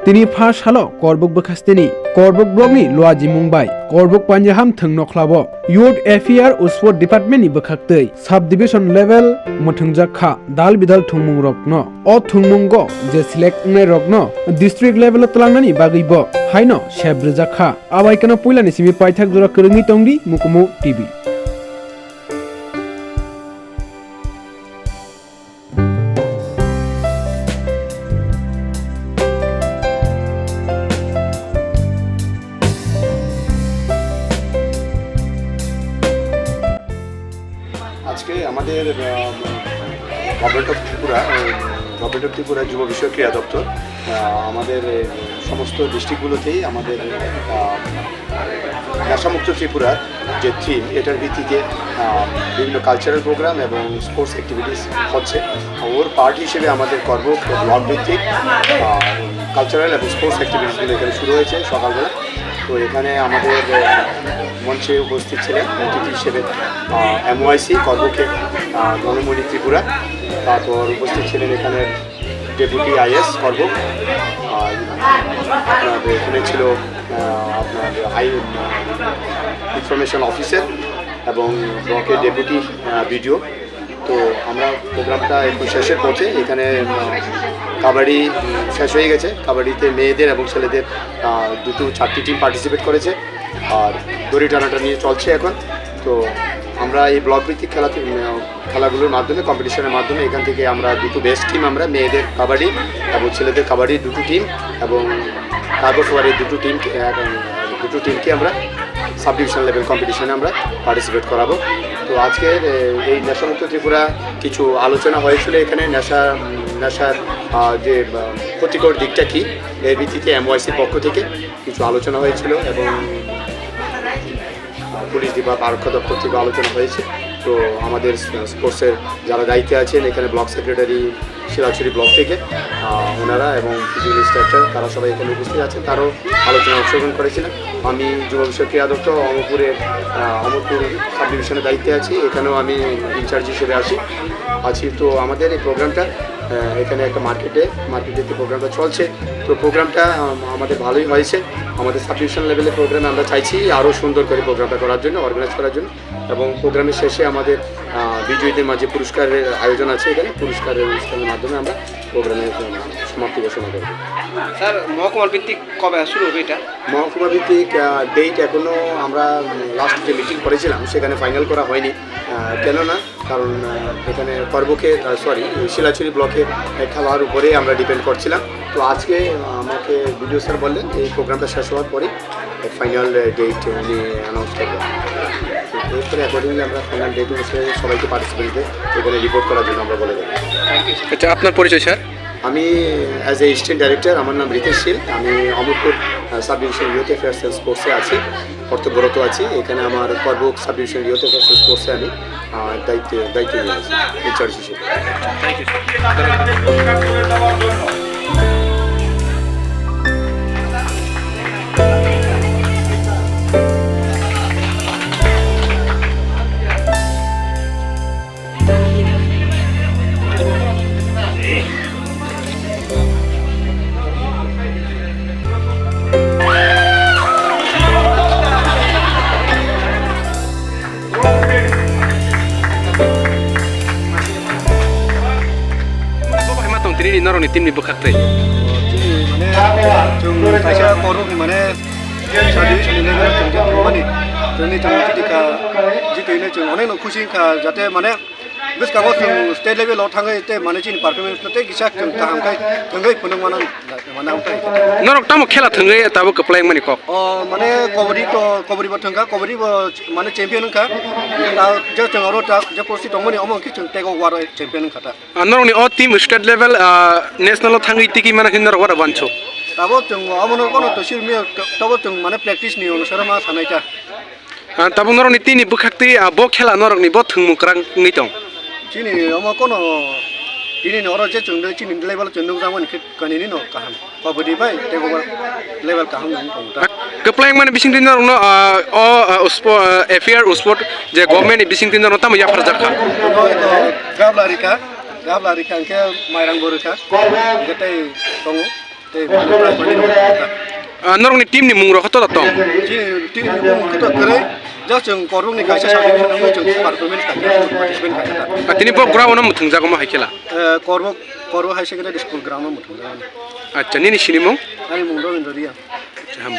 তিনি फार्स्ट हालो करबुक बखास्तेनि करबुक ब्लकनि लुआजि मुंबाइ करबुक पान्जाहाम थों नख्लाबो यूथ एफेयार स्पोर्ट डिपार्टमेन्टनि बखाक्तै सब डिविजन लेवल मथों जाखा दाल बिदाल थुंमुं रकनो अ थुंमुंगो जे सिलेक्ट नै रकनो डिस्ट्रिक्ट लेवल तलांनानि बागैबो हायनो शेब्र जाखा आबाइकनो पुइलानि सिमि पाइथाक जरा करंनि तंगि मुकुमु टीवी আজকে আমাদের গভর্নমেন্ট অফ ত্রিপুরা যুব বিষয়ক ক্রীড়া দপ্তর আমাদের সমস্ত ডিস্ট্রিক্টগুলোতেই আমাদের নেশামুক্ত ত্রিপুরার যে থিম এটার ভিত্তিতে বিভিন্ন কালচারাল প্রোগ্রাম এবং স্পোর্টস অ্যাক্টিভিটিস হচ্ছে ওর পার্ট হিসেবে আমাদের করবুক ব্লক ভিত্তিক কালচারাল এবং স্পোর্টস অ্যাক্টিভিটিসগুলো এখানে শুরু হয়েছে সকালবেলা। তো এখানে আমাদের মঞ্চে উপস্থিত ছিলেন অতিথি হিসেবে এমওআইসি করবুকে গণমণি ত্রিপুরা, তারপর উপস্থিত ছিলেন এখানে ডেপুটি আইএস করবুক, আপনাদের এখানে ছিল আপনার ইনফরমেশন অফিসার এবং ব্লকের ডেপুটি বিডিও। তো আমরা প্রোগ্রামটা একটু শেষের পথে এখানে কাবাডি শেষ হয়ে গেছে। কাবাডিতে মেয়েদের এবং ছেলেদের চারটি টিম পার্টিসিপেট করেছে আর দড়ি টানাটা নিয়ে চলছে এখন। তো আমরা এই ব্লক ভিত্তিক খেলাগুলোর মাধ্যমে কম্পিটিশনের মাধ্যমে এখান থেকে আমরা দুটো বেস্ট টিম আমরা মেয়েদের কাবাডি এবং ছেলেদের কাবাডির দুটো টিম এবং কাগজওয়ারের দুটো টিমকে আমরা সাব ডিভিশন লেভেল কম্পিটিশনে আমরা পার্টিসিপেট করাবো। তো আজকের এই নেশামুক্ত ত্রিপুরা কিছু আলোচনা হয়েছিল এখানে নেশার যে ক্ষতিকর দিকটা কী এর ভিত্তিতে এমওআইসির পক্ষ থেকে কিছু আলোচনা হয়েছিল এবং পুলিশ বিভাগ আরক্ষা দপ্তর থেকে আলোচনা হয়েছে। তো আমাদের স্পোর্টসের যারা দায়িত্বে আছেন এখানে ব্লক সেক্রেটারি শিলাছড়ি ব্লক থেকে ওনারা এবং ফিজিক্যাল ইনস্ট্রাক্টর তারা সবাই এখানে উপস্থিত আছেন, তারও আলোচনা অংশগ্রহণ করেছিলেন। আমি যুব বিষয়ক ক্রীড়া দপ্তর অমরপুর সাব ডিভিশনের দায়িত্বে আছি, এখানেও আমি ইনচার্জ হিসেবে আছি। তো আমাদের এই প্রোগ্রামটা এখানে একটা মার্কেটে প্রোগ্রামটা চলছে। তো প্রোগ্রামটা আমাদের ভালোই হয়েছে। আমাদের সাব ডিভিশন লেভেলের প্রোগ্রামে আমরা চাইছি আরও সুন্দর করে প্রোগ্রামটা করার জন্য, অর্গানাইজ করার জন্য। এবং প্রোগ্রামের শেষে আমাদের বিজয়ীদের মাঝে পুরস্কারের আয়োজন আছে। এখানে পুরস্কারের অনুষ্ঠানের মাধ্যমে আমরা প্রোগ্রামের সমাপ্তি ঘোষণা করব। স্যার মহকুমা ভিত্তিক কবে শুরু হবে এটা? মহকুমা ভিত্তিক ডেট এখনও আমরা লাস্ট যে মিটিং করেছিলাম সেখানে ফাইনাল করা হয়নি, কেননা কারণ এখানে করবুকে শিলাছড়ি ব্লকে খেলার উপরে আমরা ডিপেন্ড করছিলাম। তো আজকে আমাকে বিডিও স্যার বললেন এই প্রোগ্রামটা শেষ হওয়ার পরে ফাইনাল ডেট উনি অ্যানাউন্স করবেন। এরপরে অ্যাকর্ডিংলি আমরা ফাইনাল ডেট অনুসারে সবাইকে পার্টিসিপেন্টদের এখানে রিপোর্ট করার জন্য আমরা বলে দেবো। আচ্ছা, আপনার পরিচয় স্যার? আমি অ্যাজ এ অ্যাসিস্ট্যান্ট ডাইরেক্টর, আমার নাম রিতেশ শীল। আমি Amarpur sub division youth affairs and স্পোর্টসে আছি, কর্তব্যরত আছি। এখানে আমার Karbook sub division youth affairs and স্পোর্টসে আমি দায়িত্ব নিয়ে আছি ইনচার্জ হিসেবে। Ini naruh nih tim di Bwkhak teh. Mana kaisa koruk mana jadi level jeng mani jeng jika ini jeng onek no kucing ka jate mana bis kamu state level lot hangai te mana cini performance te kisah jeng taham kai jenggai punung mana utai. Naruh tamu khela Thwng tabu keplayang mani kok. Mana kabadi batang ka kabadi mana champion ka. Jeng aro tak jeng porsi tong mani omong kicung teko war champion kata. Naruh nih tim state level national Thwng tiki mana kini naruh war bancho. Tahu jeng amun kono to sih mi tahu jeng mana practice nih ono sarama sanai ta. Tabu naruh nih tim di Bwkhak teh bo khela naruh nih bo Thwng mukrang ngitong. Cini ama kono ini nih orang je jeng cini level jeng zaman kan ini no kaham. Kabadi bay teko level kaham ngitong. Keplayang mana bising tin naruh no affair sport je government bising tin naruh tamu ya perjaka. Gab lari ka angke mairang boru ka. Getai tongo. te mane prize pani no norong ni team ni mung ro khato da tong ji ti ni mung khato kare ja chung korong ni kaisa sa division ang chung performance ka participant ka ta tini bo ground no muthung jago ma haikela korbo high secondary school ground no muthung acha ni ni sini mung ani mung ro indoriya ham